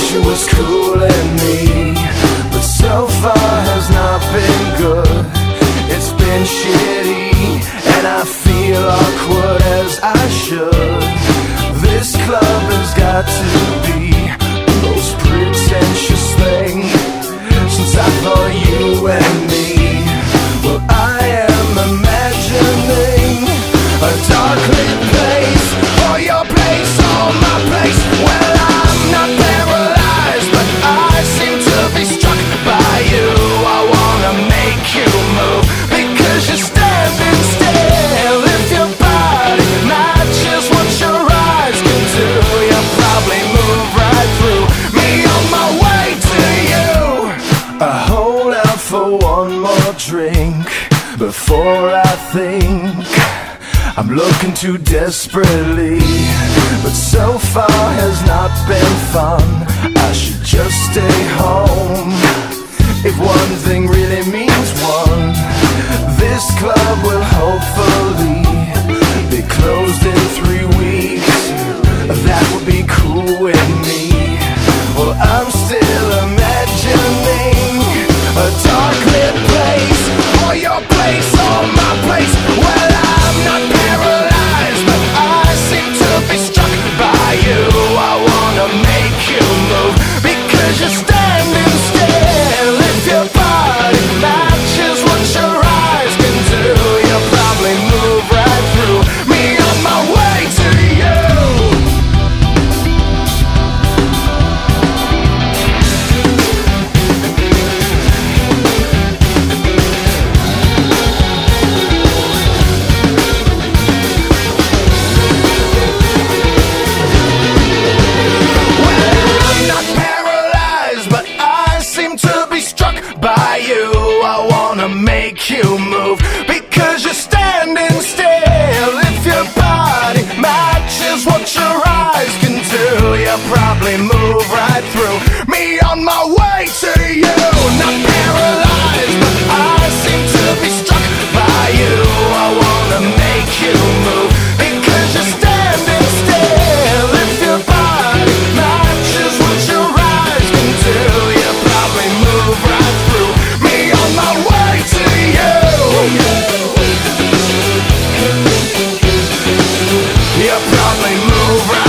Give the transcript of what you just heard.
she was cooling me, but so far has not been good. It's been shitty, and I feel awkward as I should. This club has got to be the most pretentious thing since I thought you and me. Well, I am imagining a dark lit place, or your place, or my place. Well, I'm not paralyzed, but I seem to be struck by you. I wanna make you move, because you're standing still. If your body matches what your eyes can do, you'll probably move right through me on my way to you. I hold out for one more drink before I think I'm looking too desperately, but so far has not been fun. I should just stay home. If one thing really means one, this club will hopefully be closed in 3 weeks. That would be cool with me. Well, I'm still imagining a dark lit place, or your place, or my place. Well, I'm not paralyzed, but I seem to be struck by you. I wanna make you move, because you're standing still. If your body matches what your eyes can do, you'll probably move right through me on my way to you. By you, I wanna make you move, because you're standing still. If your body matches what your eyes can do, you'll probably move right through me on my way to you. Not paralyzed, but I seem to be struck by you. I wanna make you move, because you're standing still. If your body matches what your eyes can do, you'll probably move right through me on my way to you. You'll probably move right